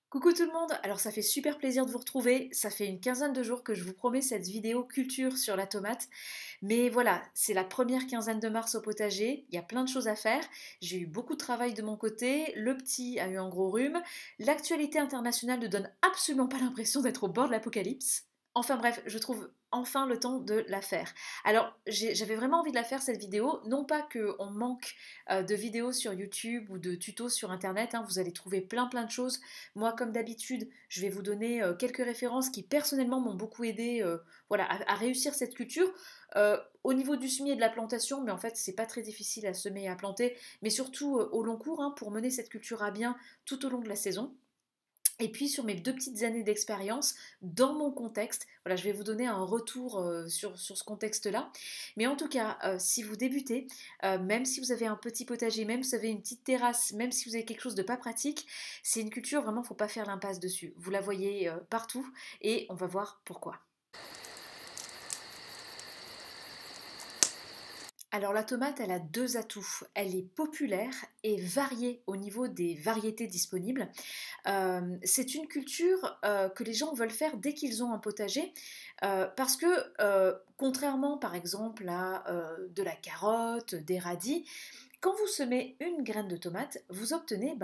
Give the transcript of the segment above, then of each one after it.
Coucou tout le monde, alors ça fait super plaisir de vous retrouver, ça fait une quinzaine de jours que je vous promets cette vidéo culture sur la tomate, mais voilà, c'est la première quinzaine de mars au potager, il y a plein de choses à faire, j'ai eu beaucoup de travail de mon côté, le petit a eu un gros rhume, l'actualité internationale ne donne absolument pas l'impression d'être au bord de l'apocalypse. Enfin bref, je trouve enfin le temps de la faire. Alors j'avais vraiment envie de la faire cette vidéo, non pas qu'on manque de vidéos sur YouTube ou de tutos sur internet, hein, vous allez trouver plein de choses. Moi comme d'habitude, je vais vous donner quelques références qui personnellement m'ont beaucoup aidé voilà, à réussir cette culture. Au niveau du semis et de la plantation, mais en fait c'est pas très difficile à semer et à planter, mais surtout au long cours, hein, pour mener cette culture à bien tout au long de la saison. Et puis sur mes 2 petites années d'expérience, dans mon contexte, voilà, je vais vous donner un retour sur ce contexte-là. Mais en tout cas, si vous débutez, même si vous avez un petit potager, même si vous avez une petite terrasse, même si vous avez quelque chose de pas pratique, c'est une culture, vraiment, faut pas faire l'impasse dessus. Vous la voyez partout et on va voir pourquoi. Alors la tomate, elle a deux atouts. Elle est populaire et variée au niveau des variétés disponibles. C'est une culture que les gens veulent faire dès qu'ils ont un potager, parce que contrairement par exemple à de la carotte, des radis, quand vous semez une graine de tomate, vous obtenez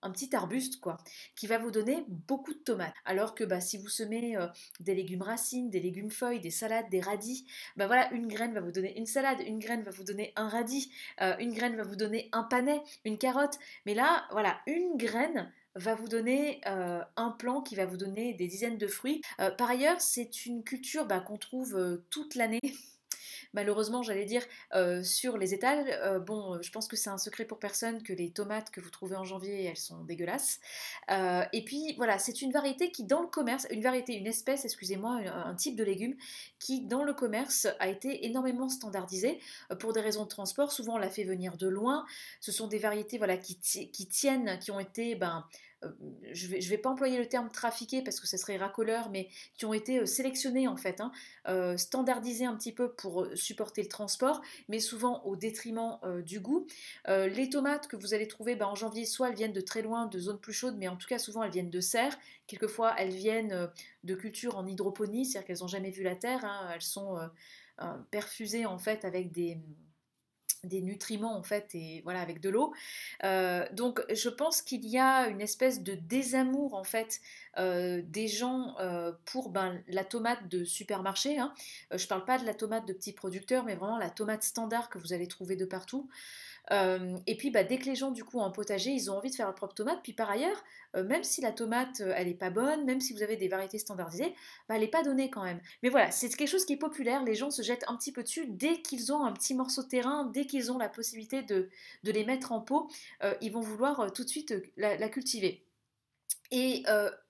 un petit arbuste quoi, qui va vous donner beaucoup de tomates. Alors que si vous semez des légumes racines, des légumes feuilles, des salades, des radis, voilà, une graine va vous donner une salade, une graine va vous donner un radis, une graine va vous donner un panais, une carotte. Mais là, voilà, une graine va vous donner un plant qui va vous donner des dizaines de fruits. Par ailleurs, c'est une culture qu'on trouve toute l'année. Malheureusement, j'allais dire, sur les étals. Bon, je pense que c'est un secret pour personne que les tomates que vous trouvez en janvier, elles sont dégueulasses. Et puis voilà, c'est une variété qui dans le commerce, une variété, une espèce, excusez-moi, un type de légume qui dans le commerce a été énormément standardisé pour des raisons de transport. Souvent, on la fait venir de loin. Ce sont des variétés voilà, qui tiennent, qui ont été euh, je vais pas employer le terme trafiqué parce que ça serait racoleur, mais qui ont été sélectionnés en fait, hein, standardisés un petit peu pour supporter le transport, mais souvent au détriment du goût. Les tomates que vous allez trouver en janvier, soit elles viennent de très loin, de zones plus chaudes, mais en tout cas souvent elles viennent de serres. Quelquefois elles viennent de cultures en hydroponie, c'est-à-dire qu'elles n'ont jamais vu la terre, hein, elles sont perfusées en fait avec des nutriments en fait et voilà avec de l'eau. Donc je pense qu'il y a une espèce de désamour en fait des gens pour la tomate de supermarché, hein. Je parle pas de la tomate de petits producteurs mais vraiment la tomate standard que vous allez trouver de partout. Et puis dès que les gens du coup ont un potager, ils ont envie de faire leur propre tomate. Puis par ailleurs, même si la tomate elle est pas bonne, même si vous avez des variétés standardisées, elle est pas donnée quand même. Mais voilà, c'est quelque chose qui est populaire. Les gens se jettent un petit peu dessus dès qu'ils ont un petit morceau de terrain, dès qu'ils ont la possibilité de les mettre en pot, ils vont vouloir tout de suite la cultiver. Et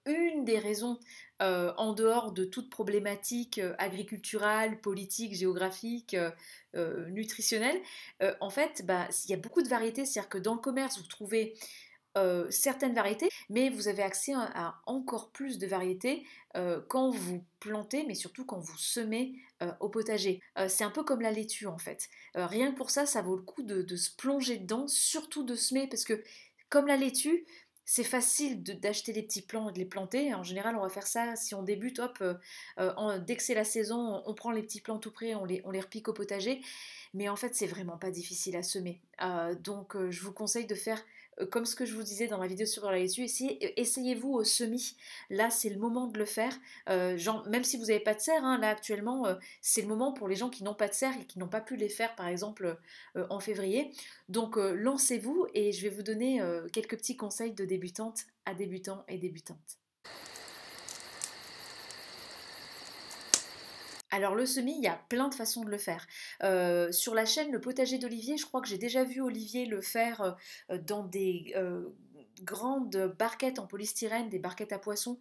une des raisons, en dehors de toute problématique agriculturale, politique, géographique, nutritionnelle, en fait, il y a beaucoup de variétés, c'est-à-dire que dans le commerce, vous trouvez certaines variétés, mais vous avez accès à encore plus de variétés quand vous plantez, mais surtout quand vous semez au potager. C'est un peu comme la laitue en fait. Rien que pour ça, ça vaut le coup de se plonger dedans, surtout de semer, parce que comme la laitue, c'est facile d'acheter des petits plants et de les planter. En général, on va faire ça si on débute, hop, dès que c'est la saison, on prend les petits plants tout près, on les repique au potager. Mais en fait, c'est vraiment pas difficile à semer. Donc, je vous conseille de faire comme ce que je vous disais dans la vidéo sur la laitue. Essayez-vous au semis. Là, c'est le moment de le faire. Même si vous n'avez pas de serre, hein, là actuellement, c'est le moment pour les gens qui n'ont pas de serre et qui n'ont pas pu les faire, par exemple, en février. Donc, lancez-vous et je vais vous donner quelques petits conseils de débutante à débutants et débutantes. Alors le semis, il y a plein de façons de le faire. Sur la chaîne Le Potager d'Olivier, je crois que j'ai déjà vu Olivier le faire dans des grandes barquettes en polystyrène, des barquettes à poissons,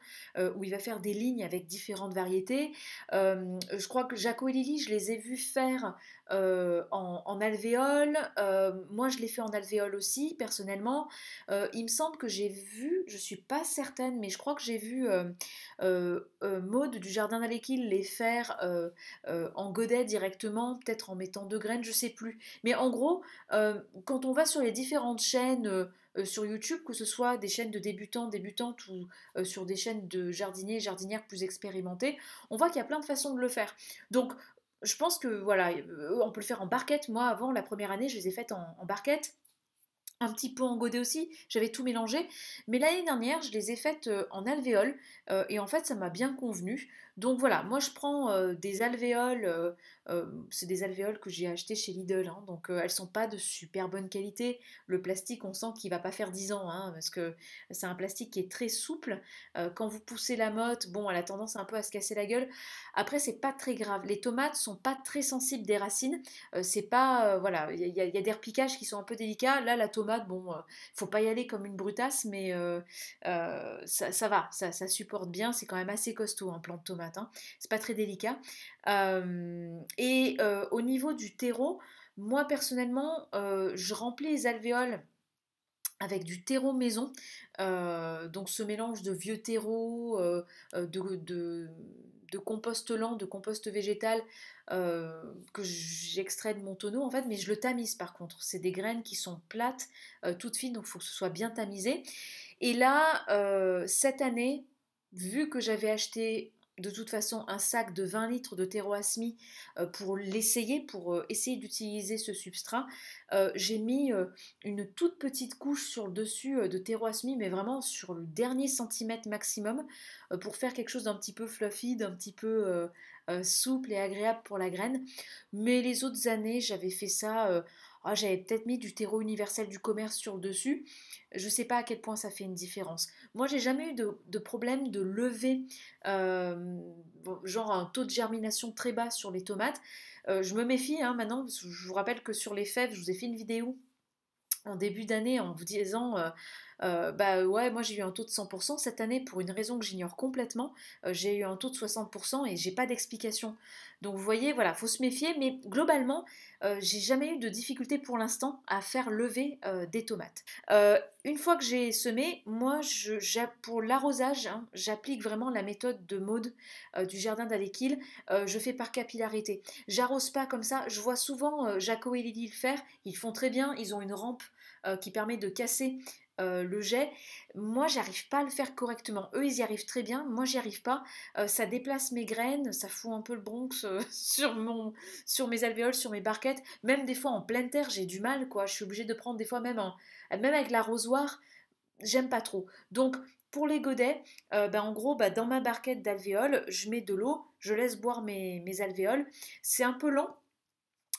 où il va faire des lignes avec différentes variétés. Je crois que Jaco et Lily, je les ai vus faire en alvéole. Moi, je l'ai fait en alvéole aussi, personnellement. Il me semble que j'ai vu, je suis pas certaine, mais je crois que j'ai vu Maud du Jardin d'Aléquil les faire en godet directement, peut-être en mettant 2 graines, je sais plus. Mais en gros, quand on va sur les différentes chaînes sur YouTube, que ce soit des chaînes de débutants, débutantes ou sur des chaînes de jardiniers et jardinières plus expérimentés, on voit qu'il y a plein de façons de le faire. Donc, je pense que voilà, on peut le faire en barquette. Moi, avant, la première année, je les ai faites en barquette. Un petit peu en godet aussi, j'avais tout mélangé. Mais l'année dernière, je les ai faites en alvéole et en fait, ça m'a bien convenu. Donc voilà, moi je prends des alvéoles, c'est des alvéoles que j'ai achetées chez Lidl, hein, donc elles sont pas de super bonne qualité. Le plastique, on sent qu'il va pas faire 10 ans, hein, parce que c'est un plastique qui est très souple. Quand vous poussez la motte, bon, elle a tendance un peu à se casser la gueule. Après, c'est pas très grave. Les tomates sont pas très sensibles des racines. C'est pas, voilà, il y a des repiquages qui sont un peu délicats. Là, la tomate, bon, faut pas y aller comme une brutasse, mais ça va, ça supporte bien. C'est quand même assez costaud un plant de tomate, hein. C'est pas très délicat. Au niveau du terreau, moi personnellement, je remplis les alvéoles avec du terreau maison, donc ce mélange de vieux terreau, de compost lent, de compost végétal que j'extrais de mon tonneau en fait, mais je le tamise par contre. C'est des graines qui sont plates, toutes fines, donc il faut que ce soit bien tamisé. Et là, cette année, vu que j'avais acheté de toute façon un sac de 20 litres de terreau asmi pour l'essayer, pour essayer d'utiliser ce substrat, j'ai mis une toute petite couche sur le dessus de terreau asmi, mais vraiment sur le dernier centimètre maximum, pour faire quelque chose d'un petit peu fluffy, d'un petit peu souple et agréable pour la graine. Mais les autres années, j'avais fait ça, j'avais peut-être mis du terreau universel du commerce sur le dessus. Je ne sais pas à quel point ça fait une différence. Moi, j'ai jamais eu de problème de lever, genre un taux de germination très bas sur les tomates. Je me méfie hein, maintenant, parce que je vous rappelle que sur les fèves, je vous ai fait une vidéo en début d'année en vous disant bah ouais moi j'ai eu un taux de 100% cette année pour une raison que j'ignore complètement, j'ai eu un taux de 60% et j'ai pas d'explication, donc vous voyez voilà faut se méfier, mais globalement j'ai jamais eu de difficulté pour l'instant à faire lever des tomates. Une fois que j'ai semé, moi pour l'arrosage hein, j'applique vraiment la méthode de Maud du jardin d'Alekil. Je fais par capillarité, j'arrose pas comme ça. Je vois souvent Jaco et Lily le faire, ils font très bien, ils ont une rampe qui permet de casser le jet. Moi, j'arrive pas à le faire correctement. Eux, ils y arrivent très bien. Moi, j'y arrive pas. Ça déplace mes graines, ça fout un peu le Bronx sur mes alvéoles, sur mes barquettes. Même des fois en pleine terre, j'ai du mal, quoi. Je suis obligée de prendre des fois même avec l'arrosoir. J'aime pas trop. Donc, pour les godets, en gros, dans ma barquette d'alvéoles, je mets de l'eau, je laisse boire mes alvéoles. C'est un peu lent.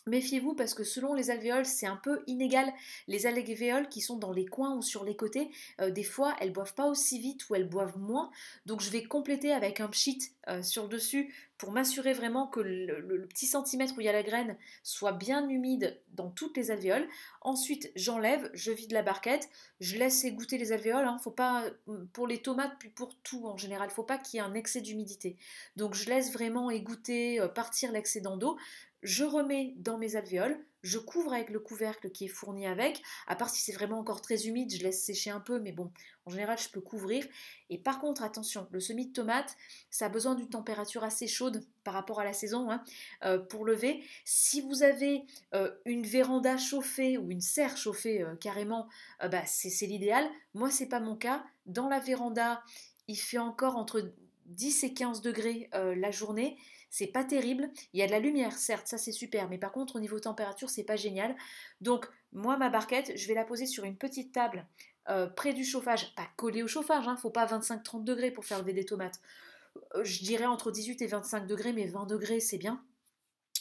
Méfiez-vous parce que selon les alvéoles, c'est un peu inégal. Les alvéoles qui sont dans les coins ou sur les côtés, des fois, elles boivent pas aussi vite ou elles boivent moins. Donc je vais compléter avec un pchit sur le dessus pour m'assurer vraiment que le petit centimètre où il y a la graine soit bien humide dans toutes les alvéoles. Ensuite, j'enlève, je vide la barquette, je laisse égoutter les alvéoles. Hein. Faut pas, pour les tomates, puis pour tout en général, faut pas qu'il y ait un excès d'humidité. Donc je laisse vraiment égoutter, partir l'excédent d'eau. Je remets dans mes alvéoles, je couvre avec le couvercle qui est fourni avec, à part si c'est vraiment encore très humide, je laisse sécher un peu, mais bon, en général je peux couvrir. Et par contre, attention, le semis de tomate, ça a besoin d'une température assez chaude par rapport à la saison hein, pour lever. Si vous avez une véranda chauffée ou une serre chauffée carrément, c'est l'idéal. Moi, c'est pas mon cas. Dans la véranda, il fait encore entre 10 et 15 degrés la journée. C'est pas terrible. Il y a de la lumière, certes, ça c'est super, mais par contre, au niveau température, c'est pas génial. Donc, moi, ma barquette, je vais la poser sur une petite table près du chauffage, pas collée au chauffage, hein, faut pas 25-30 degrés pour faire lever des tomates. Je dirais entre 18 et 25 degrés, mais 20 degrés, c'est bien.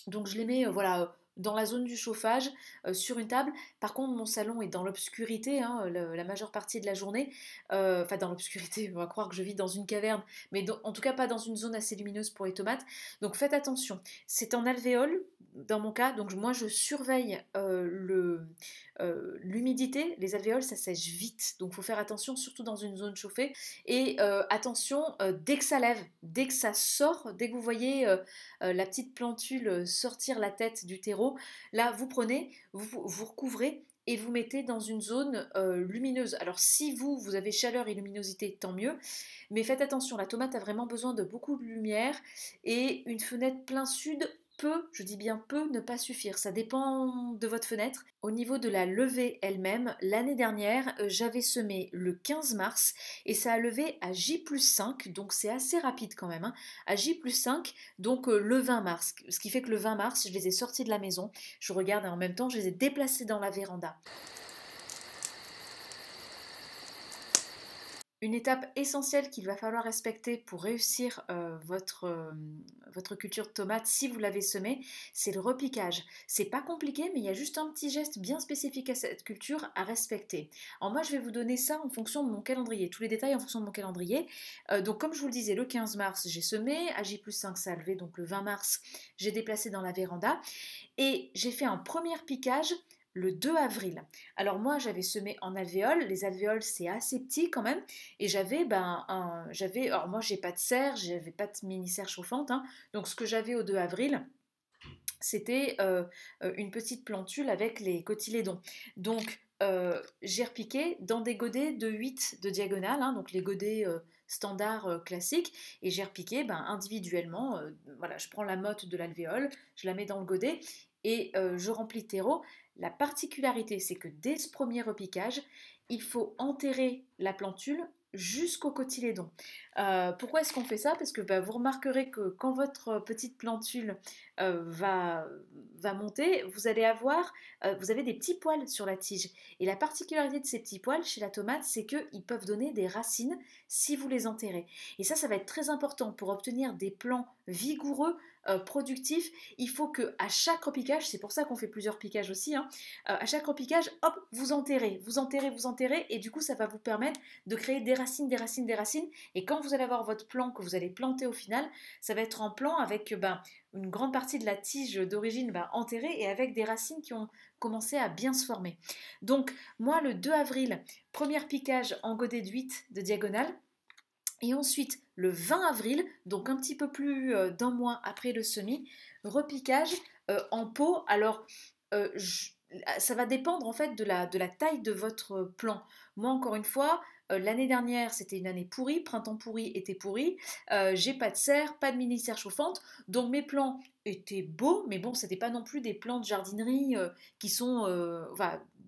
Donc je les mets voilà, dans la zone du chauffage, sur une table. Par contre, mon salon est dans l'obscurité hein, la majeure partie de la journée. Enfin, dans l'obscurité, on va croire que je vis dans une caverne, mais en tout cas pas dans une zone assez lumineuse pour les tomates. Donc faites attention. C'est en alvéole, dans mon cas, donc moi je surveille l'humidité. Les alvéoles, ça sèche vite, donc il faut faire attention, surtout dans une zone chauffée. Et attention, dès que ça lève, dès que ça sort, dès que vous voyez la petite plantule sortir la tête du terreau, là vous prenez, vous recouvrez et vous mettez dans une zone lumineuse. Alors si vous avez chaleur et luminosité, tant mieux, mais faites attention, la tomate a vraiment besoin de beaucoup de lumière et une fenêtre plein sud, peut, je dis bien peut, ne pas suffire. Ça dépend de votre fenêtre. Au niveau de la levée elle-même, l'année dernière, j'avais semé le 15 mars et ça a levé à J+5, donc c'est assez rapide quand même, hein, à J+5, donc le 20 mars. Ce qui fait que le 20 mars, je les ai sortis de la maison, je regarde et en même temps, je les ai déplacés dans la véranda. Une étape essentielle qu'il va falloir respecter pour réussir votre culture de tomates si vous l'avez semée, c'est le repiquage. C'est pas compliqué, mais il y a juste un petit geste bien spécifique à cette culture à respecter. Alors moi, je vais vous donner ça en fonction de mon calendrier, tous les détails en fonction de mon calendrier. Donc comme je vous le disais, le 15 mars, j'ai semé, à J+5 ça a levé, donc le 20 mars, j'ai déplacé dans la véranda et j'ai fait un premier piquage le 2 avril. Alors moi j'avais semé en alvéole, les alvéoles c'est assez petit quand même, et alors moi j'ai pas de serre, j'avais pas de mini serre chauffante, hein. Donc ce que j'avais au 2 avril, c'était une petite plantule avec les cotylédons. Donc j'ai repiqué dans des godets de 8 de diagonale, hein, donc les godets standards classiques, et j'ai repiqué individuellement. Voilà, je prends la motte de l'alvéole, je la mets dans le godet et je remplis de terreau. La particularité, c'est que dès ce premier repiquage, il faut enterrer la plantule jusqu'au cotylédon. Pourquoi est-ce qu'on fait ça? Parce que vous remarquerez que quand votre petite plantule va monter, vous avez des petits poils sur la tige. Et la particularité de ces petits poils chez la tomate, c'est qu'ils peuvent donner des racines si vous les enterrez. Et ça va être très important pour obtenir des plants vigoureux, productifs. Il faut que à chaque repiquage, c'est pour ça qu'on fait plusieurs piquages aussi, hein, à chaque repiquage, hop, vous enterrez, vous enterrez, vous enterrez, et du coup ça va vous permettre de créer des racines, des racines, des racines. Et quand vous allez avoir votre plant que vous allez planter au final, ça va être un plant avec une grande partie de la tige d'origine enterrée et avec des racines qui ont commencé à bien se former. Donc moi le 2 avril, premier piquage en godet de 8 de diagonale. Et ensuite, le 20 avril, donc un petit peu plus d'un mois après le semis, repiquage en pot. Alors, ça va dépendre en fait de la taille de votre plant. Moi, encore une fois, l'année dernière, c'était une année pourrie, printemps pourri, été pourri. J'ai pas de serre, pas de mini serre chauffante, donc mes plants étaient beaux, mais bon, c'était pas non plus des plants de jardinerie qui sont,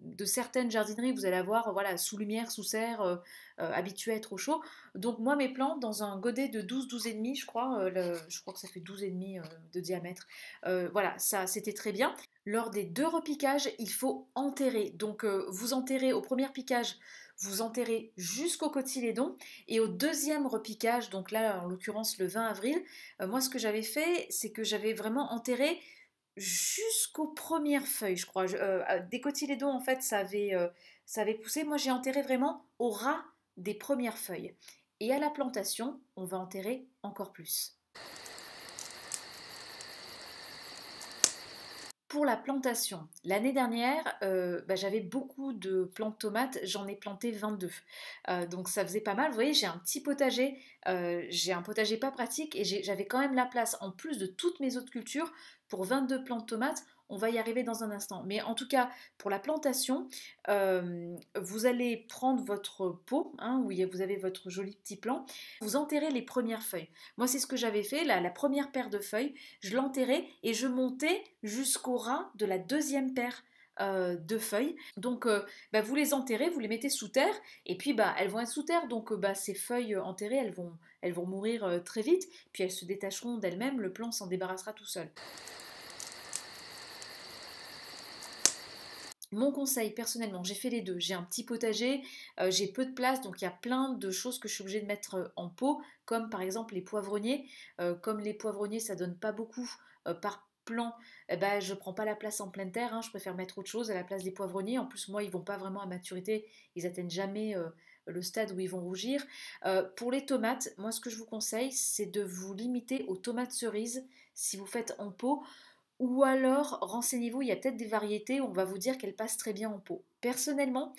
de certaines jardineries, vous allez avoir voilà, sous lumière, sous serre, habitués à être au chaud. Donc moi, mes plants, dans un godet de 12,5, je crois que ça fait 12,5 de diamètre, voilà, ça c'était très bien. Lors des 2 repiquages, il faut enterrer. Donc vous enterrez au premier piquage, vous enterrez jusqu'au cotylédon, et au deuxième repiquage, donc là en l'occurrence le 20 avril, moi ce que j'avais fait, c'est que j'avais vraiment enterré jusqu'aux premières feuilles, je crois. Des cotylédons, en fait, ça avait poussé. Moi, j'ai enterré vraiment au ras des premières feuilles. Et à la plantation, on va enterrer encore plus. Pour la plantation, l'année dernière, j'avais beaucoup de plants de tomates, j'en ai planté 22. Donc ça faisait pas mal. Vous voyez, j'ai un potager pas pratique et j'avais quand même la place, en plus de toutes mes autres cultures, pour 22 plants de tomates. On va y arriver dans un instant. Mais en tout cas, pour la plantation, vous allez prendre votre pot, hein, où vous avez votre joli petit plant, vous enterrez les premières feuilles. Moi, c'est ce que j'avais fait, la première paire de feuilles, je l'enterrais et je montais jusqu'au ras de la deuxième paire de feuilles. Donc vous les enterrez, vous les mettez sous terre, et puis elles vont être sous terre, donc ces feuilles enterrées, elles vont mourir très vite, puis elles se détacheront d'elles-mêmes, le plant s'en débarrassera tout seul. Mon conseil, personnellement, j'ai fait les deux. J'ai un petit potager, j'ai peu de place, donc il y a plein de choses que je suis obligée de mettre en pot, comme par exemple les poivronniers. Comme les poivronniers, ça donne pas beaucoup par plant, je prends pas la place en pleine terre, hein, je préfère mettre autre chose à la place des poivronniers. En plus, moi, ils vont pas vraiment à maturité, ils atteignent jamais le stade où ils vont rougir. Pour les tomates, moi, ce que je vous conseille, c'est de vous limiter aux tomates cerises si vous faites en pot. Ou alors, renseignez-vous, il y a peut-être des variétés où on va vous dire qu'elles passent très bien en pot. Personnellement,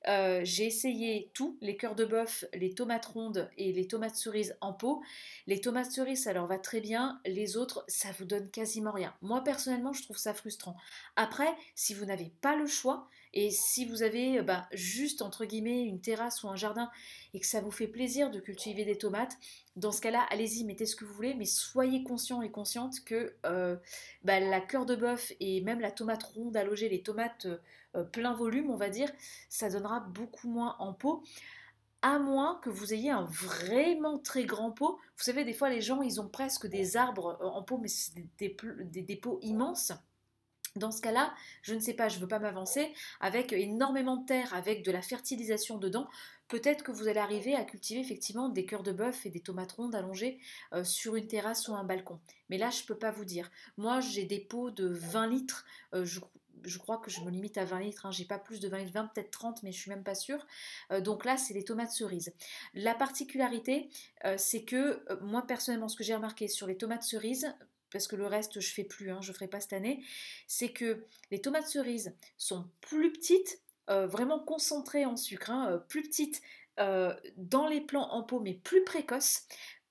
j'ai essayé tout, les cœurs de bœuf, les tomates rondes et les tomates cerises en pot. Les tomates cerises, ça leur va très bien. Les autres, ça vous donne quasiment rien. Moi, personnellement, je trouve ça frustrant. Après, si vous n'avez pas le choix et si vous avez juste, entre guillemets, une terrasse ou un jardin et que ça vous fait plaisir de cultiver des tomates, dans ce cas-là, allez-y, mettez ce que vous voulez, mais soyez conscient et consciente que la cœur de bœuf et même la tomate ronde à loger, les tomates plein volume, on va dire, ça donnera beaucoup moins en pot, à moins que vous ayez un vraiment très grand pot. Vous savez, des fois, les gens, ils ont presque des arbres en pot, mais c'est des pots immenses. Dans ce cas-là, je ne sais pas, je ne veux pas m'avancer, avec énormément de terre, avec de la fertilisation dedans, peut-être que vous allez arriver à cultiver effectivement des cœurs de bœuf et des tomates rondes allongées sur une terrasse ou un balcon. Mais là, je ne peux pas vous dire. Moi, j'ai des pots de 20 litres, je crois que je me limite à 20 litres, hein. J'ai pas plus de 20 litres, 20 peut-être 30, mais je suis même pas sûre. Donc là, c'est les tomates cerises. La particularité, c'est que moi, personnellement, ce que j'ai remarqué sur les tomates cerises, parce que le reste je fais plus, hein, je ferai pas cette année, c'est que les tomates cerises sont plus petites, vraiment concentrées en sucre, hein, plus petites dans les plants en pot, mais plus précoces.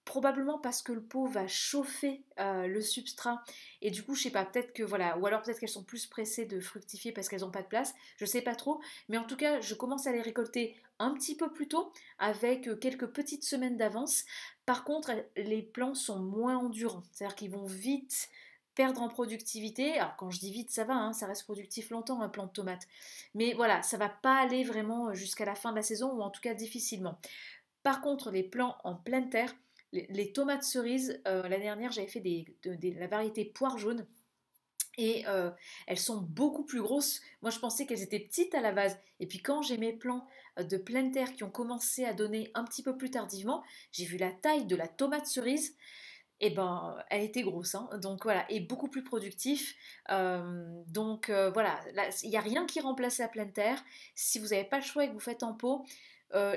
Probablement parce que le pot va chauffer le substrat et du coup je sais pas, peut-être que voilà, ou alors peut-être qu'elles sont plus pressées de fructifier parce qu'elles n'ont pas de place, je sais pas trop, mais en tout cas je commence à les récolter un petit peu plus tôt avec quelques petites semaines d'avance. Par contre les plants sont moins endurants, c'est-à-dire qu'ils vont vite perdre en productivité. Alors quand je dis vite ça va, hein, ça reste productif longtemps un plant de tomate, mais voilà, ça va pas aller vraiment jusqu'à la fin de la saison ou en tout cas difficilement. Par contre, les plants en pleine terre, les tomates cerises, l'année dernière j'avais fait la variété poire jaune et elles sont beaucoup plus grosses. Moi je pensais qu'elles étaient petites à la base. Et puis quand j'ai mes plants de pleine terre qui ont commencé à donner un petit peu plus tardivement, j'ai vu la taille de la tomate cerise. Et ben, elle était grosse, hein, donc voilà, et beaucoup plus productif. Voilà, il n'y a rien qui remplace la pleine terre. Si vous n'avez pas le choix et que vous faites en pot,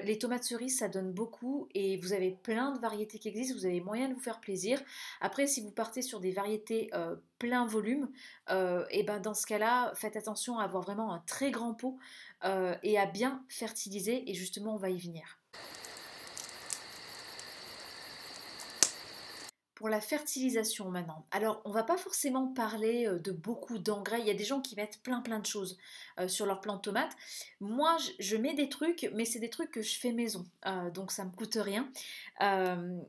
les tomates cerises, ça donne beaucoup et vous avez plein de variétés qui existent, vous avez moyen de vous faire plaisir. Après, si vous partez sur des variétés plein volume, et ben dans ce cas-là, faites attention à avoir vraiment un très grand pot et à bien fertiliser, et justement, on va y venir. Pour la fertilisation maintenant. Alors, on va pas forcément parler de beaucoup d'engrais. Il y a des gens qui mettent plein de choses sur leur plant de tomates. Moi, je mets des trucs, mais c'est des trucs que je fais maison. Donc, ça me coûte rien.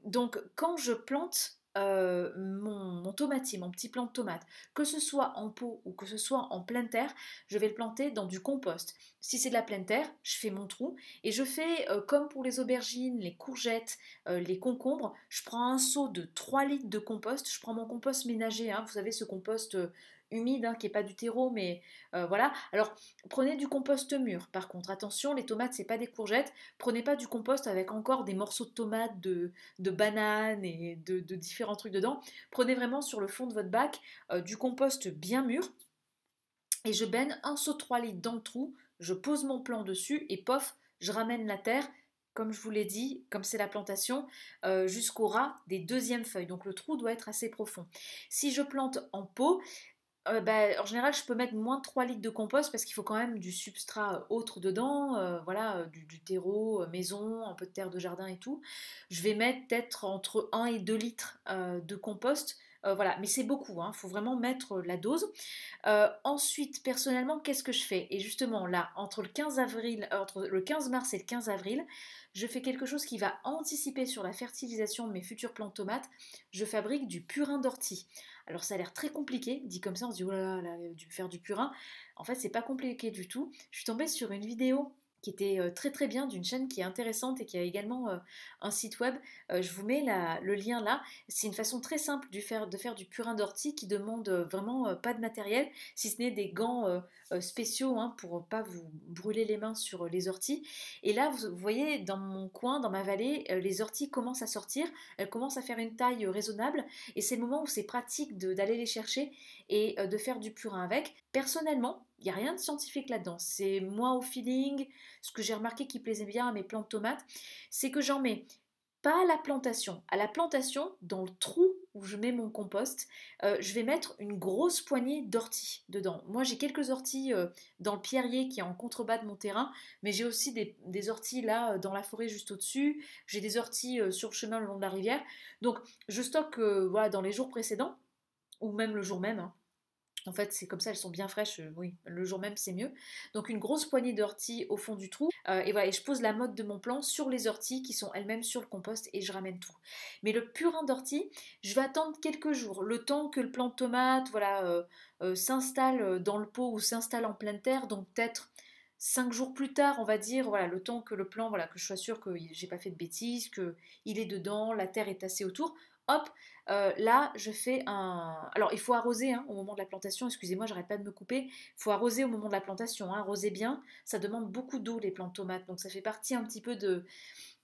Donc, quand je plante mon tomatier, mon petit plant de tomate, que ce soit en pot ou que ce soit en pleine terre, je vais le planter dans du compost. Si c'est de la pleine terre, je fais mon trou et je fais comme pour les aubergines, les courgettes, les concombres, je prends un seau de 3 litres de compost, je prends mon compost ménager, hein, vous savez ce compost humide, hein, qui n'est pas du terreau, mais voilà. Alors prenez du compost mûr, par contre, attention, les tomates c'est pas des courgettes, prenez pas du compost avec encore des morceaux de tomates, de bananes et de différents trucs dedans, prenez vraiment sur le fond de votre bac du compost bien mûr, et je baigne un seau de 3 litres dans le trou, je pose mon plant dessus et pof, je ramène la terre, comme je vous l'ai dit, comme c'est la plantation, jusqu'au ras des deuxièmes feuilles. Donc le trou doit être assez profond. Si je plante en pot, en général, je peux mettre moins de 3 litres de compost parce qu'il faut quand même du substrat autre dedans, voilà, du terreau, maison, un peu de terre de jardin et tout. Je vais mettre peut-être entre 1 et 2 litres de compost. Voilà, mais c'est beaucoup, il faut vraiment mettre la dose. Ensuite, personnellement, qu'est-ce que je fais? Et justement, là, entre le 15 mars et le 15 avril, je fais quelque chose qui va anticiper sur la fertilisation de mes futurs plants de tomates. Je fabrique du purin d'ortie. Alors ça a l'air très compliqué, dit comme ça, on se dit oh là là, faire du purin. En fait, c'est pas compliqué du tout. Je suis tombée sur une vidéo qui était très bien, d'une chaîne qui est intéressante et qui a également un site web. Je vous mets le lien là. C'est une façon très simple de faire du purin d'ortie qui demande vraiment pas de matériel, si ce n'est des gants spéciaux, hein, pour pas vous brûler les mains sur les orties. Et là, vous voyez, dans mon coin, dans ma vallée, les orties commencent à sortir, elles commencent à faire une taille raisonnable, et c'est le moment où c'est pratique d'aller les chercher et de faire du purin avec. Personnellement, il n'y a rien de scientifique là-dedans. C'est moi au feeling. Ce que j'ai remarqué qui plaisait bien à mes plants de tomates, c'est que j'en mets pas à la plantation. À la plantation, dans le trou où je mets mon compost, je vais mettre une grosse poignée d'ortie dedans. Moi j'ai quelques orties dans le pierrier qui est en contrebas de mon terrain, mais j'ai aussi des orties là dans la forêt juste au-dessus, j'ai des orties sur le chemin le long de la rivière. Donc je stocke voilà, dans les jours précédents, ou même le jour même, hein. En fait, c'est comme ça, elles sont bien fraîches, oui, le jour même c'est mieux. Donc une grosse poignée d'orties au fond du trou, et voilà, et je pose la motte de mon plan sur les orties qui sont elles-mêmes sur le compost et je ramène tout. Mais le purin d'ortie, je vais attendre quelques jours, le temps que le plant de tomate, voilà, s'installe dans le pot ou s'installe en pleine terre, donc peut-être 5 jours plus tard, on va dire, voilà, le temps que le plant, voilà, que je sois sûre que j'ai pas fait de bêtises, qu'il est dedans, la terre est tassée autour, hop, là, je fais un... Alors, il faut arroser hein, au moment de la plantation. Excusez-moi, j'arrête pas de me couper. Il faut arroser au moment de la plantation. Hein, arroser bien. Ça demande beaucoup d'eau, les plantes tomates. Donc, ça fait partie un petit peu de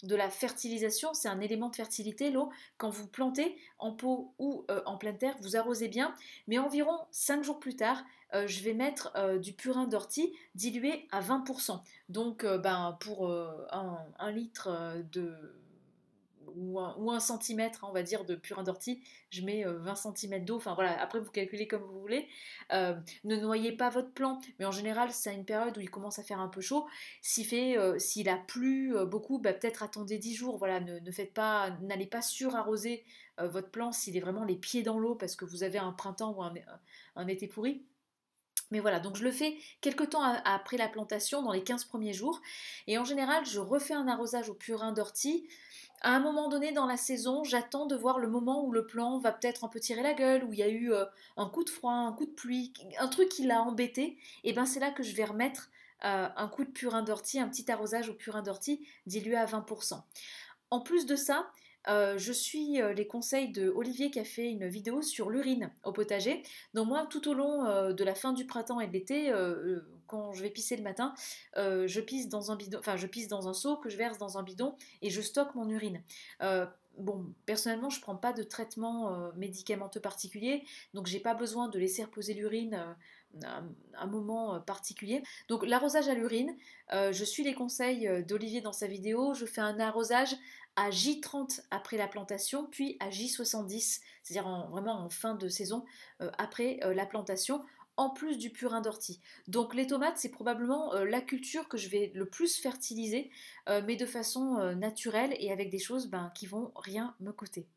la fertilisation. C'est un élément de fertilité, l'eau. Quand vous plantez en pot ou en pleine terre, vous arrosez bien. Mais environ 5 jours plus tard, je vais mettre du purin d'ortie dilué à 20%. Donc, pour 1 litre de ou un centimètre, hein, on va dire, de purin d'ortie, je mets 20 centimètres d'eau. Enfin voilà, après vous calculez comme vous voulez. Ne noyez pas votre plant, mais en général, c'est à une période où il commence à faire un peu chaud. S'il a plu beaucoup, peut-être attendez 10 jours. Voilà, ne faites pas, n'allez pas surarroser votre plant s'il est vraiment les pieds dans l'eau parce que vous avez un printemps ou un été pourri. Mais voilà, donc je le fais quelques temps après la plantation, dans les 15 premiers jours. Et en général, je refais un arrosage au purin d'ortie à un moment donné dans la saison, j'attends de voir le moment où le plant va peut-être un peu tirer la gueule, où il y a eu un coup de froid, un coup de pluie, un truc qui l'a embêté, et ben c'est là que je vais remettre un coup de purin d'ortie, un petit arrosage au purin d'ortie dilué à 20%. En plus de ça, je suis les conseils de Olivier qui a fait une vidéo sur l'urine au potager. Donc moi, tout au long de la fin du printemps et de l'été, quand je vais pisser le matin, je pisse dans un bidon, enfin je pisse dans un seau que je verse dans un bidon et je stocke mon urine. Euh, Bon, personnellement, je ne prends pas de traitement médicamenteux particulier, donc j'ai pas besoin de laisser reposer l'urine un moment particulier. Donc l'arrosage à l'urine, je suis les conseils d'Olivier dans sa vidéo. Je fais un arrosage à J30 après la plantation, puis à J70, c'est-à-dire vraiment en fin de saison après la plantation, en plus du purin d'ortie. Donc les tomates, c'est probablement la culture que je vais le plus fertiliser, mais de façon naturelle et avec des choses qui vont rien me coûter.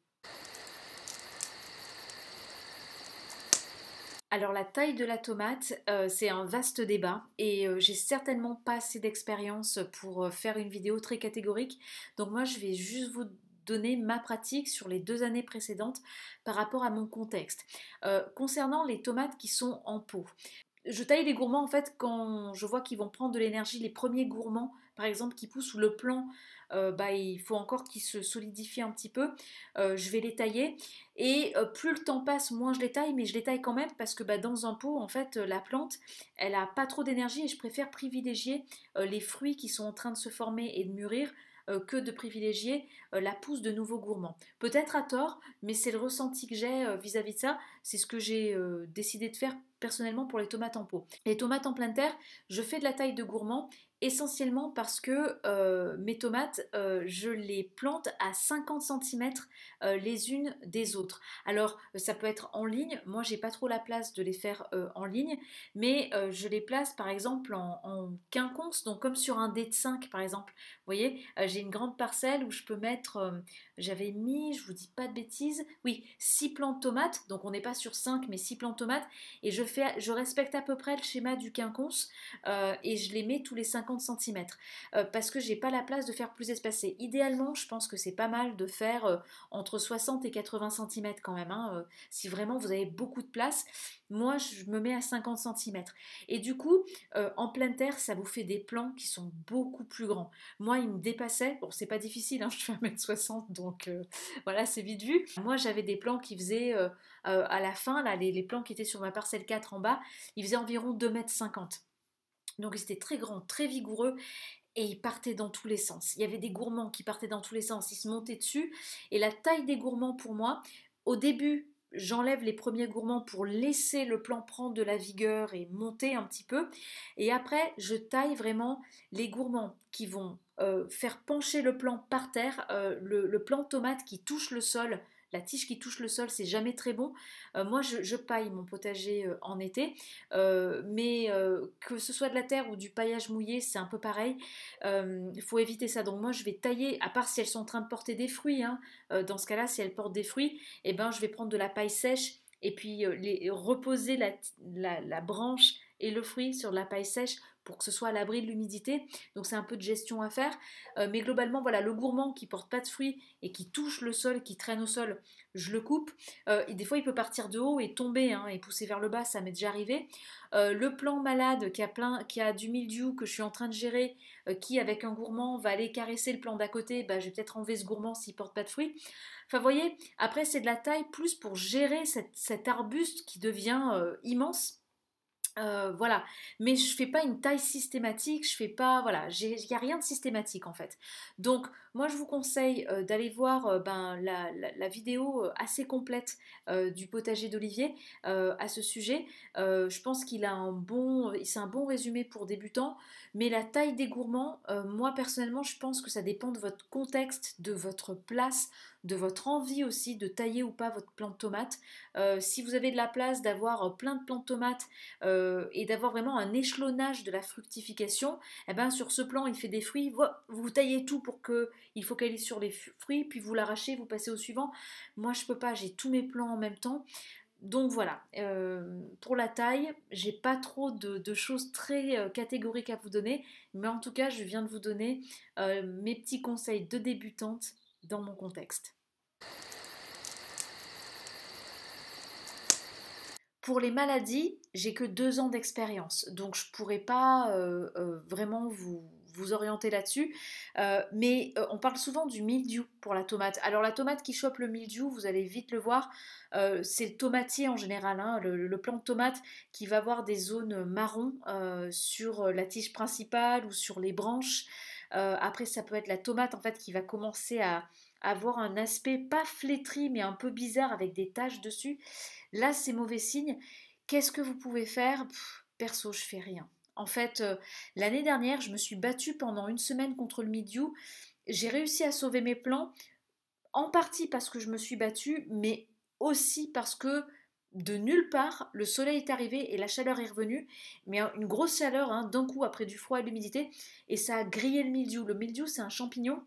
Alors la taille de la tomate, c'est un vaste débat et j'ai certainement pas assez d'expérience pour faire une vidéo très catégorique. Donc moi je vais juste vous donner ma pratique sur les 2 années précédentes par rapport à mon contexte. Concernant les tomates qui sont en pot, je taille les gourmands en fait quand je vois qu'ils vont prendre de l'énergie. Les premiers gourmands, par exemple, qui poussent sous le plant, il faut encore qu'ils se solidifient un petit peu. Je vais les tailler et plus le temps passe, moins je les taille, mais je les taille quand même parce que dans un pot, en fait, la plante, elle a pas trop d'énergie et je préfère privilégier les fruits qui sont en train de se former et de mûrir que de privilégier la pousse de nouveaux gourmands. Peut-être à tort, mais c'est le ressenti que j'ai vis-à-vis de ça. C'est ce que j'ai décidé de faire personnellement pour les tomates en pot. Les tomates en pleine terre, je fais de la taille de gourmand essentiellement parce que mes tomates, je les plante à 50 cm les unes des autres. Alors, ça peut être en ligne. Moi, j'ai pas trop la place de les faire en ligne, mais je les place par exemple en quinconce, donc comme sur un dé de 5 par exemple. Vous voyez, j'ai une grande parcelle où je peux mettre, j'avais mis, je vous dis pas de bêtises, oui, 6 plants de tomates, donc on n'est pas sur 5 mais 6 plants de tomates, et je respecte à peu près le schéma du quinconce et je les mets tous les 50 cm parce que j'ai pas la place de faire plus espacé. Idéalement, je pense que c'est pas mal de faire entre 60 et 80 cm quand même, hein, si vraiment vous avez beaucoup de place. Moi, je me mets à 50 cm. Et du coup, en pleine terre, ça vous fait des plants qui sont beaucoup plus grands. Moi, ils me dépassaient. Bon, c'est pas difficile, hein, je fais 1,60 m, donc voilà, c'est vite vu. Moi, j'avais des plants qui faisaient, à la fin, là, les plants qui étaient sur ma parcelle 4 en bas, ils faisaient environ 2,50 m. Donc, ils étaient très grands, très vigoureux et ils partaient dans tous les sens. Il y avait des gourmands qui partaient dans tous les sens, ils se montaient dessus. Et la taille des gourmands pour moi, au début, j'enlève les premiers gourmands pour laisser le plant prendre de la vigueur et monter un petit peu. Et après, je taille vraiment les gourmands qui vont faire pencher le plant par terre, le plant tomate qui touche le sol la tige qui touche le sol, c'est jamais très bon. Moi, je paille mon potager en été, mais que ce soit de la terre ou du paillage mouillé, c'est un peu pareil. Il faut éviter ça. Donc moi, je vais tailler, à part si elles sont en train de porter des fruits, hein, dans ce cas-là, si elles portent des fruits, eh ben, je vais prendre de la paille sèche et puis reposer la branche et le fruit sur de la paille sèche pour que ce soit à l'abri de l'humidité. Donc c'est un peu de gestion à faire. Mais globalement, voilà, le gourmand qui porte pas de fruits et qui touche le sol, qui traîne au sol, je le coupe. Et des fois, il peut partir de haut et tomber, hein, et pousser vers le bas, ça m'est déjà arrivé. Le plant malade qui a du mildiou que je suis en train de gérer, qui avec un gourmand va aller caresser le plant d'à côté, bah, je vais peut-être enlever ce gourmand s'il porte pas de fruits. Enfin, vous voyez, après, c'est de la taille plus pour gérer cet arbuste qui devient immense. Voilà, mais je fais pas une taille systématique, je fais pas, voilà, il n'y a rien de systématique en fait. Donc moi je vous conseille d'aller voir la vidéo assez complète du potager d'Olivier à ce sujet. Je pense qu'il a c'est un bon résumé pour débutants, mais la taille des gourmands, moi personnellement je pense que ça dépend de votre contexte, de votre place, de votre envie aussi de tailler ou pas votre plant de tomate. Si vous avez de la place d'avoir plein de plants de tomates, et d'avoir vraiment un échelonnage de la fructification, eh ben, sur ce plan, il fait des fruits, vous taillez tout pour qu'il focalise sur les fruits, puis vous l'arrachez, vous passez au suivant. Moi, je peux pas, j'ai tous mes plants en même temps. Donc voilà, pour la taille, j'ai pas trop de choses très catégoriques à vous donner, mais en tout cas, je viens de vous donner mes petits conseils de débutante dans mon contexte. Pour les maladies, j'ai que 2 ans d'expérience, donc je pourrais pas vraiment vous orienter là-dessus. Mais on parle souvent du mildiou pour la tomate. Alors la tomate qui chope le mildiou, vous allez vite le voir, c'est le tomatier en général, hein, le plant de tomate qui va avoir des zones marron sur la tige principale ou sur les branches. Après, ça peut être la tomate en fait qui va commencer à avoir un aspect pas flétri mais un peu bizarre avec des taches dessus. Là, c'est mauvais signe. Qu'est-ce que vous pouvez faire? Perso, je fais rien. En fait, l'année dernière, je me suis battue pendant une semaine contre le mildiou. J'ai réussi à sauver mes plants, en partie parce que je me suis battue, mais aussi parce que de nulle part, le soleil est arrivé et la chaleur est revenue, mais une grosse chaleur, hein, d'un coup après du froid et de l'humidité, et ça a grillé le mildiou. Le mildiou, c'est un champignon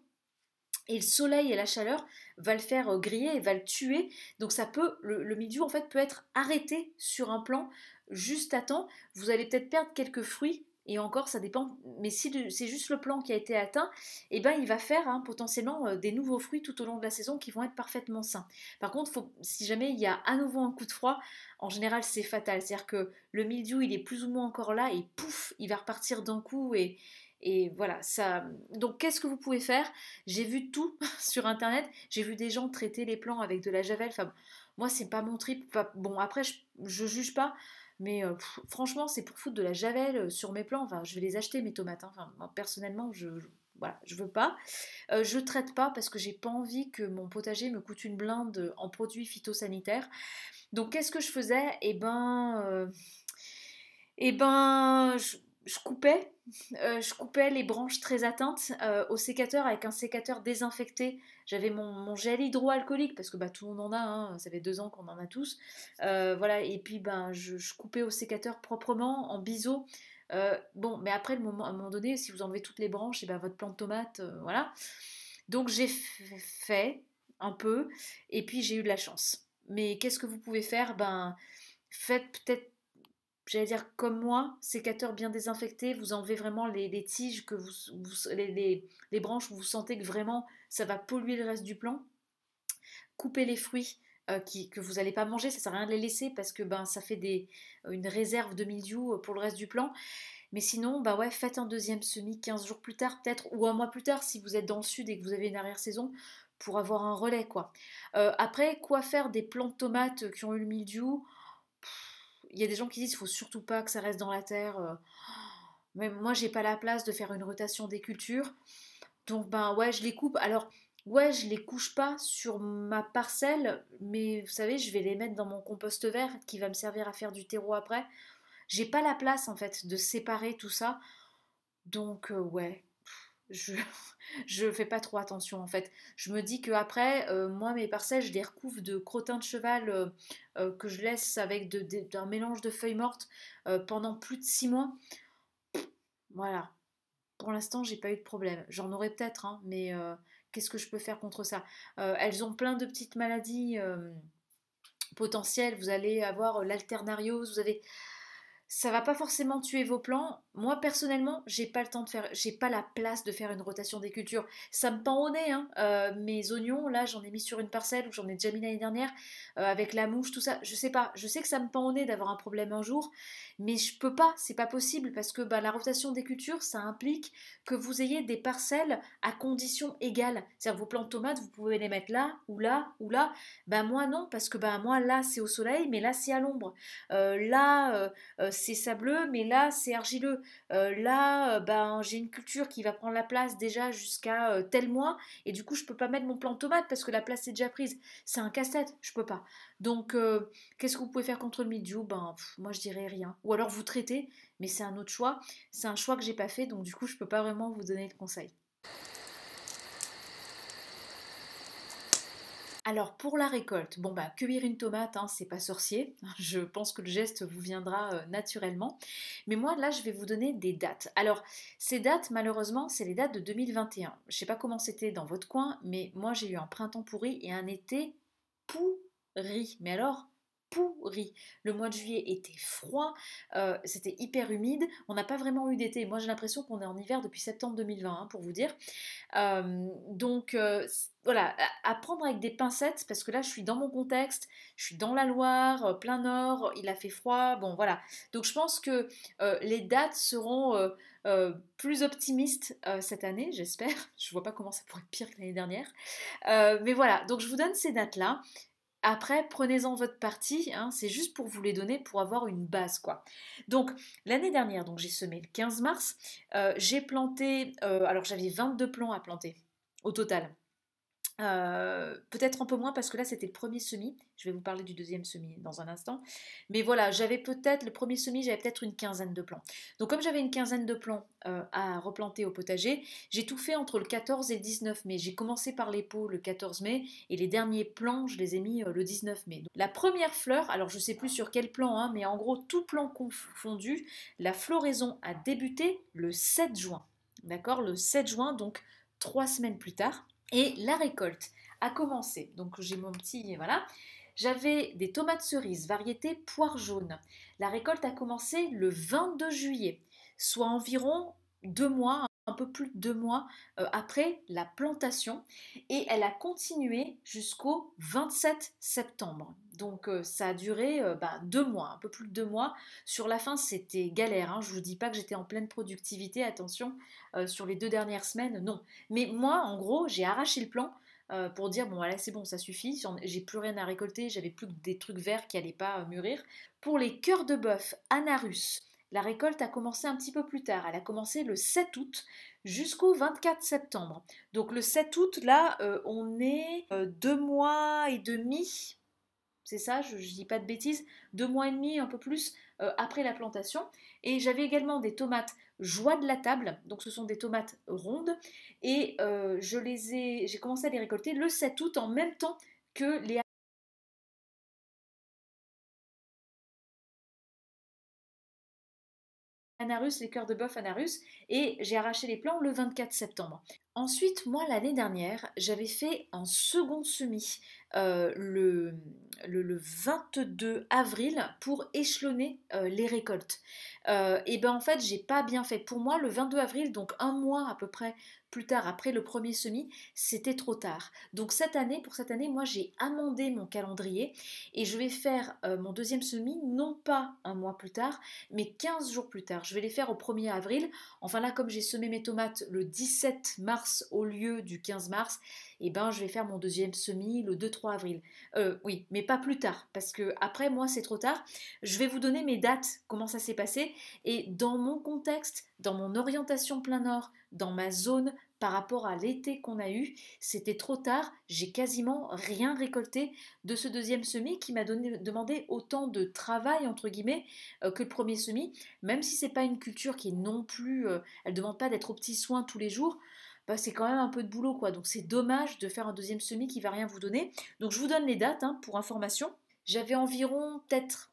et le soleil et la chaleur va le faire griller et va le tuer. Donc ça peut, le mildiou en fait peut être arrêté sur un plant juste à temps. Vous allez peut-être perdre quelques fruits et encore ça dépend. Mais si c'est juste le plant qui a été atteint, eh ben il va faire potentiellement des nouveaux fruits tout au long de la saison qui vont être parfaitement sains. Par contre, si jamais il y a à nouveau un coup de froid, en général c'est fatal. C'est-à-dire que le mildiou il est plus ou moins encore là et pouf, il va repartir d'un coup et voilà, ça. Donc, qu'est-ce que vous pouvez faire? J'ai vu tout sur internet. J'ai vu des gens traiter les plants avec de la javel. Enfin, moi, c'est pas mon trip. Enfin, bon, après, je juge pas. Mais franchement, c'est pour foutre de la javel sur mes plants. Enfin, je vais les acheter, mes tomates, hein. Enfin, moi, personnellement, voilà, je veux pas. Je traite pas parce que j'ai pas envie que mon potager me coûte une blinde en produits phytosanitaires. Donc, qu'est-ce que je faisais? Je coupais, je coupais les branches très atteintes au sécateur avec un sécateur désinfecté. J'avais mon gel hydroalcoolique parce que bah, tout le monde en a, hein, ça fait 2 ans qu'on en a tous. Voilà, et puis ben, je coupais au sécateur proprement en biseau. Bon, mais après, à un moment donné, si vous enlevez toutes les branches, et ben, votre plant de tomate, voilà. Donc j'ai fait un peu, et puis j'ai eu de la chance. Mais qu'est-ce que vous pouvez faire? Ben, faites peut-être, j'allais dire comme moi, sécateur bien désinfecté, vous enlevez vraiment les tiges, les branches où vous sentez que vraiment ça va polluer le reste du plant. Coupez les fruits que vous n'allez pas manger, ça sert à rien de les laisser parce que ben, ça fait une réserve de mildiou pour le reste du plant. Mais sinon, bah ouais, faites un deuxième semis 15 jours plus tard peut-être, ou un mois plus tard si vous êtes dans le sud et que vous avez une arrière-saison pour avoir un relais quoi. Après, quoi faire des plants de tomates qui ont eu le mildiou? Il y a des gens qui disent qu'il faut surtout pas que ça reste dans la terre. Mais moi, j'ai pas la place de faire une rotation des cultures. Donc, ben ouais, je les coupe. Alors, ouais, je les couche pas sur ma parcelle, mais vous savez, je vais les mettre dans mon compost vert qui va me servir à faire du terreau après. J'ai pas la place en fait de séparer tout ça. Donc, ouais. Je je fais pas trop attention en fait. Je me dis que après, moi mes parcelles, je les recouvre de crottin de cheval que je laisse avec d'un mélange de feuilles mortes pendant plus de 6 mois. Voilà. Pour l'instant, j'ai pas eu de problème. J'en aurais peut-être, hein, mais qu'est-ce que je peux faire contre ça? Elles ont plein de petites maladies potentielles. Vous allez avoir l'alternariose, vous avez ça va pas forcément tuer vos plants. Moi personnellement, j'ai pas le temps de faire, j'ai pas la place de faire une rotation des cultures. Ça me pend au nez, hein. Mes oignons, là, j'en ai mis sur une parcelle où j'en ai déjà mis l'année dernière avec la mouche, tout ça. Je sais pas. Je sais que ça me pend au nez d'avoir un problème un jour, mais je peux pas. C'est pas possible parce que bah, la rotation des cultures, ça implique que vous ayez des parcelles à conditions égales. C'est-à-dire vos plants de tomates, vous pouvez les mettre là ou là ou là. Ben moi non, parce que ben moi là c'est au soleil, mais là c'est à l'ombre. C'est sableux, mais là c'est argileux. Ben, j'ai une culture qui va prendre la place déjà jusqu'à tel mois, et du coup je peux pas mettre mon plant de tomate parce que la place est déjà prise. C'est un casse-tête, je peux pas. Donc qu'est-ce que vous pouvez faire contre le mildiou? Ben moi je dirais rien. Ou alors vous traitez, mais c'est un autre choix. C'est un choix que j'ai pas fait, donc du coup je peux pas vraiment vous donner de conseils. Alors pour la récolte, bon bah cueillir une tomate, hein, c'est pas sorcier. Je pense que le geste vous viendra naturellement. Mais moi là, je vais vous donner des dates. Alors ces dates, malheureusement, c'est les dates de 2021. Je sais pas comment c'était dans votre coin, mais moi j'ai eu un printemps pourri et un été pourri. Mais alors pourri. Le mois de juillet était froid, c'était hyper humide. On n'a pas vraiment eu d'été. Moi j'ai l'impression qu'on est en hiver depuis septembre 2020, hein, pour vous dire. Voilà, à prendre avec des pincettes parce que là je suis dans mon contexte, je suis dans la Loire, plein nord, il a fait froid, bon voilà. Donc je pense que les dates seront plus optimistes cette année, j'espère. Je vois pas comment ça pourrait être pire que l'année dernière. Mais voilà, donc je vous donne ces dates-là. Après, prenez-en votre parti, hein, c'est juste pour vous les donner, pour avoir une base, quoi. Donc, l'année dernière, donc j'ai semé le 15 mars, j'ai planté, alors j'avais 22 plants à planter au total. Peut-être un peu moins parce que là c'était le premier semis. Je vais vous parler du deuxième semis dans un instant. Mais voilà, j'avais peut-être le premier semis, j'avais peut-être une quinzaine de plants. Donc comme j'avais une quinzaine de plants à replanter au potager, j'ai tout fait entre le 14 et le 19 mai. J'ai commencé par les pots le 14 mai et les derniers plants, je les ai mis le 19 mai. Donc, la première fleur, alors je sais plus sur quel plan, hein, mais en gros tout plan confondu, la floraison a débuté le 7 juin. D'accord, le 7 juin, donc 3 semaines plus tard. Et la récolte a commencé. Donc j'ai mon petit, voilà. J'avais des tomates cerises, variété poire jaune. La récolte a commencé le 22 juillet, soit environ 2 mois, un peu plus de 2 mois après la plantation. Et elle a continué jusqu'au 27 septembre. Donc ça a duré 2 mois, un peu plus de 2 mois. Sur la fin, c'était galère, hein. Je ne vous dis pas que j'étais en pleine productivité, attention, sur les 2 dernières semaines, non. Mais moi, en gros, j'ai arraché le plan pour dire bon voilà c'est bon ça suffit, j'ai plus rien à récolter, j'avais plus que des trucs verts qui n'allaient pas mûrir. Pour les cœurs de bœuf Anarus, la récolte a commencé un petit peu plus tard, elle a commencé le 7 août jusqu'au 24 septembre. Donc le 7 août là on est 2 mois et demi, c'est ça, je ne dis pas de bêtises, 2 mois et demi, un peu plus, après la plantation. Et j'avais également des tomates joie de la table, donc ce sont des tomates rondes, et j'ai commencé à les récolter le 7 août en même temps que les Anarus, les cœurs de bœuf Anarus, et j'ai arraché les plants le 24 septembre. Ensuite, moi, l'année dernière, j'avais fait un second semis le 22 avril pour échelonner les récoltes. Et ben en fait, j'ai pas bien fait. Pour moi, le 22 avril, donc un mois à peu près plus tard après le premier semis, c'était trop tard. Donc cette année, pour cette année, moi j'ai amendé mon calendrier et je vais faire mon deuxième semis non pas un mois plus tard, mais 15 jours plus tard. Je vais les faire au 1er avril. Enfin là, comme j'ai semé mes tomates le 17 mars mars au lieu du 15 mars, eh ben, je vais faire mon deuxième semis le 2-3 avril. Oui, mais pas plus tard, parce que après, moi, c'est trop tard. Je vais vous donner mes dates, comment ça s'est passé, et dans mon contexte, dans mon orientation plein nord, dans ma zone, par rapport à l'été qu'on a eu, c'était trop tard, j'ai quasiment rien récolté de ce deuxième semis qui m'a demandé autant de travail, entre guillemets, que le premier semis, même si c'est pas une culture qui est non plus, elle demande pas d'être aux petits soins tous les jours, bah, c'est quand même un peu de boulot, quoi. Donc c'est dommage de faire un deuxième semis qui va rien vous donner. Donc je vous donne les dates, hein, pour information. J'avais environ peut-être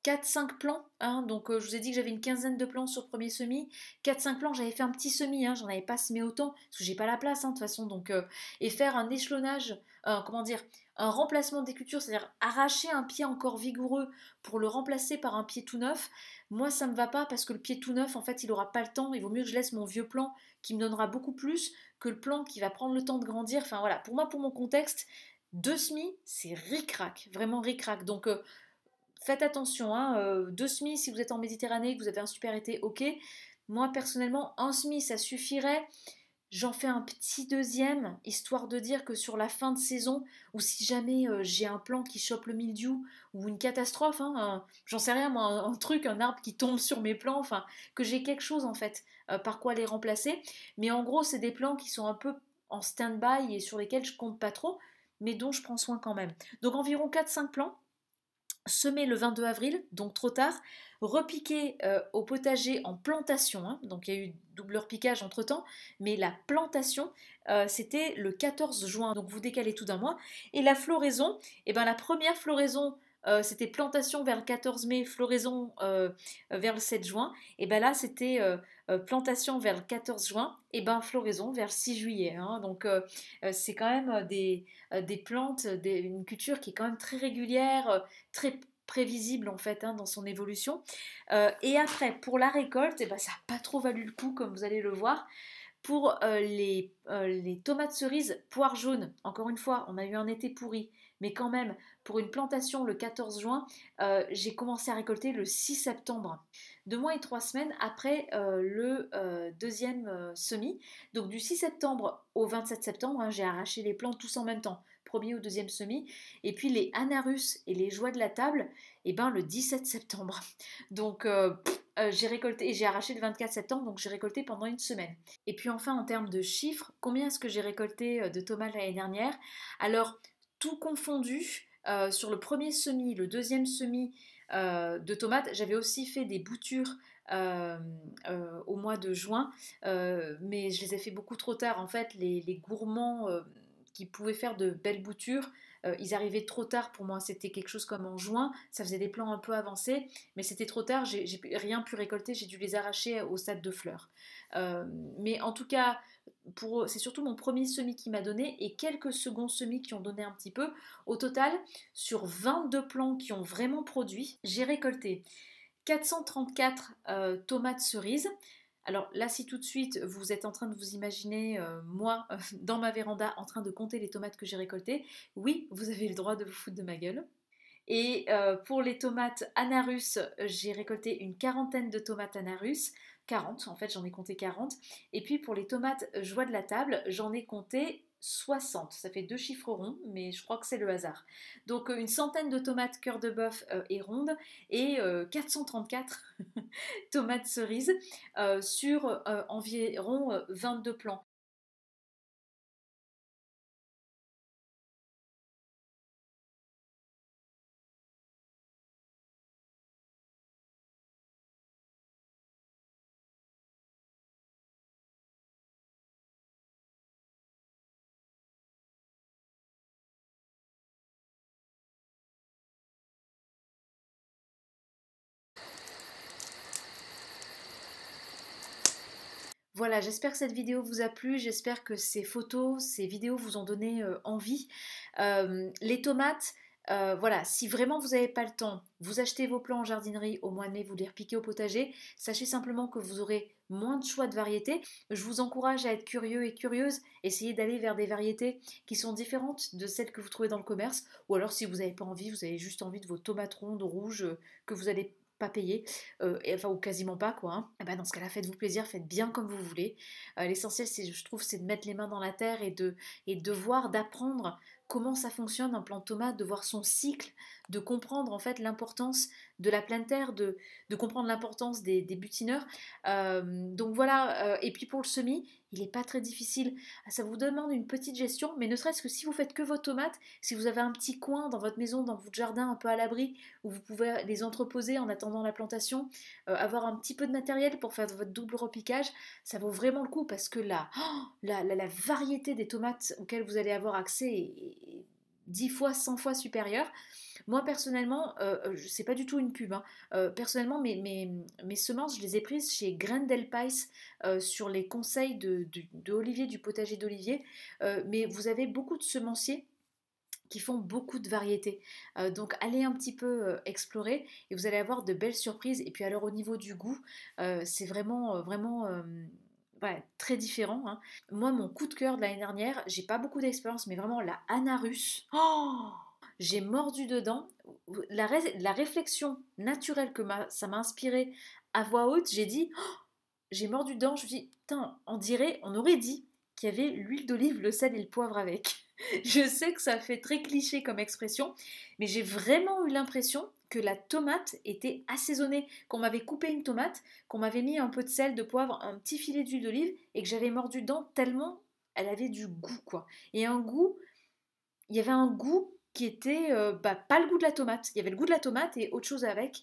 4-5 plants, hein, donc je vous ai dit que j'avais une quinzaine de plants sur le premier semis. 4-5 plants, j'avais fait un petit semis, hein, j'en avais pas semé autant, parce que j'ai pas la place, hein, de toute façon. Donc, et faire un échelonnage, comment dire, un remplacement des cultures, c'est-à-dire arracher un pied encore vigoureux pour le remplacer par un pied tout neuf, moi ça me va pas parce que le pied tout neuf, en fait, il aura pas le temps. Il vaut mieux que je laisse mon vieux plant qui me donnera beaucoup plus que le plant qui va prendre le temps de grandir. Enfin voilà, pour moi, pour mon contexte, deux semis, c'est ric-rac, vraiment ric-rac. Donc, faites attention, hein, deux semis si vous êtes en Méditerranée, que vous avez un super été, ok. Moi personnellement, un semis ça suffirait. J'en fais un petit deuxième, histoire de dire que sur la fin de saison, ou si jamais j'ai un plant qui chope le mildiou, ou une catastrophe, hein, j'en sais rien, moi, un truc, un arbre qui tombe sur mes plants, enfin, que j'ai quelque chose en fait, par quoi les remplacer. Mais en gros, c'est des plants qui sont un peu en stand-by et sur lesquels je compte pas trop, mais dont je prends soin quand même. Donc environ 4-5 plants semé le 22 avril, donc trop tard, repiqué au potager en plantation, hein, donc il y a eu double repiquage entre temps, mais la plantation c'était le 14 juin, donc vous décalez tout d'un mois, et la floraison, et ben la première floraison c'était plantation vers le 14 mai, floraison vers le 7 juin, et ben là c'était plantation vers le 14 juin, et ben floraison vers le 6 juillet, hein, donc c'est quand même des plantes, une culture qui est quand même très régulière, très prévisible en fait, hein, dans son évolution. Et après, pour la récolte, eh ben, ça n'a pas trop valu le coup, comme vous allez le voir. Pour les tomates cerises poire jaune, encore une fois, on a eu un été pourri, mais quand même, pour une plantation le 14 juin, j'ai commencé à récolter le 6 septembre, 2 mois et 3 semaines après le deuxième semis. Donc du 6 septembre au 27 septembre, hein, j'ai arraché les plants tous en même temps, premier ou deuxième semis, et puis les anarus et les joies de la table, et ben le 17 septembre. Donc j'ai récolté et j'ai arraché le 24 septembre, donc j'ai récolté pendant une semaine. Et puis enfin, en termes de chiffres, combien est-ce que j'ai récolté de tomates l'année dernière? Alors, tout confondu, sur le premier semis, le deuxième semis de tomates, j'avais aussi fait des boutures au mois de juin, mais je les ai fait beaucoup trop tard. En fait, les gourmands qui pouvaient faire de belles boutures, ils arrivaient trop tard pour moi. C'était quelque chose comme en juin, ça faisait des plants un peu avancés, mais c'était trop tard, j'ai rien pu récolter, j'ai dû les arracher au stade de fleurs. Euh, mais en tout cas, c'est surtout mon premier semis qui m'a donné et quelques seconds semis qui ont donné un petit peu. Au total, sur 22 plants qui ont vraiment produit, j'ai récolté 434 tomates cerises. Alors là, si tout de suite vous êtes en train de vous imaginer moi dans ma véranda en train de compter les tomates que j'ai récoltées, oui, vous avez le droit de vous foutre de ma gueule. Et pour les tomates Anarus, j'ai récolté une quarantaine de tomates Anarus. 40, en fait, j'en ai compté 40. Et puis pour les tomates joie de la table, j'en ai compté 60. Ça fait deux chiffres ronds, mais je crois que c'est le hasard. Donc une centaine de tomates cœur de bœuf et rondes et 434 tomates cerises sur environ 22 plants. Voilà, j'espère que cette vidéo vous a plu, j'espère que ces photos, ces vidéos vous ont donné envie. Les tomates, voilà, si vraiment vous n'avez pas le temps, vous achetez vos plants en jardinerie au mois de mai, vous les repiquez au potager, sachez simplement que vous aurez moins de choix de variétés. Je vous encourage à être curieux et curieuse, essayez d'aller vers des variétés qui sont différentes de celles que vous trouvez dans le commerce, ou alors si vous n'avez pas envie, vous avez juste envie de vos tomates rondes, rouges, que vous allez pas payé, enfin ou quasiment pas quoi, hein. Et bah, dans ce cas-là, faites-vous plaisir, faites bien comme vous voulez. L'essentiel, je trouve, c'est de mettre les mains dans la terre et de voir, d'apprendre comment ça fonctionne un plant de tomate, de voir son cycle, de comprendre en fait l'importance de la pleine terre, de comprendre l'importance des butineurs. Donc voilà, et puis pour le semis, il n'est pas très difficile. Ça vous demande une petite gestion, mais ne serait-ce que si vous faites que vos tomates, si vous avez un petit coin dans votre maison, dans votre jardin un peu à l'abri, où vous pouvez les entreposer en attendant la plantation, avoir un petit peu de matériel pour faire votre double repiquage, ça vaut vraiment le coup parce que la variété des tomates auxquelles vous allez avoir accès est 10 fois, 100 fois supérieure. Moi personnellement, c'est pas du tout une pub, hein. Personnellement, mes semences, je les ai prises chez Grendelpais sur les conseils de Olivier du potager d'Olivier. Mais vous avez beaucoup de semenciers qui font beaucoup de variétés. Donc allez un petit peu explorer et vous allez avoir de belles surprises. Et puis alors au niveau du goût, c'est vraiment ouais, très différent, hein. Moi, mon coup de cœur de l'année dernière, j'ai pas beaucoup d'expérience, mais vraiment la Anarus. Oh, j'ai mordu dedans. La réflexion naturelle que ça m'a inspiré à voix haute, j'ai dit, oh, j'ai mordu dedans, je me suis dit, putain, on aurait dit qu'il y avait l'huile d'olive, le sel et le poivre avec. Je sais que ça fait très cliché comme expression, mais j'ai vraiment eu l'impression que la tomate était assaisonnée, qu'on m'avait coupé une tomate, qu'on m'avait mis un peu de sel, de poivre, un petit filet d'huile d'olive et que j'avais mordu dedans tellement elle avait du goût quoi. Et un goût, il y avait un goût qui était pas le goût de la tomate, il y avait le goût de la tomate et autre chose avec.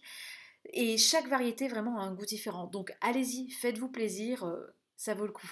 Et chaque variété vraiment a un goût différent. Donc allez-y, faites-vous plaisir, ça vaut le coup.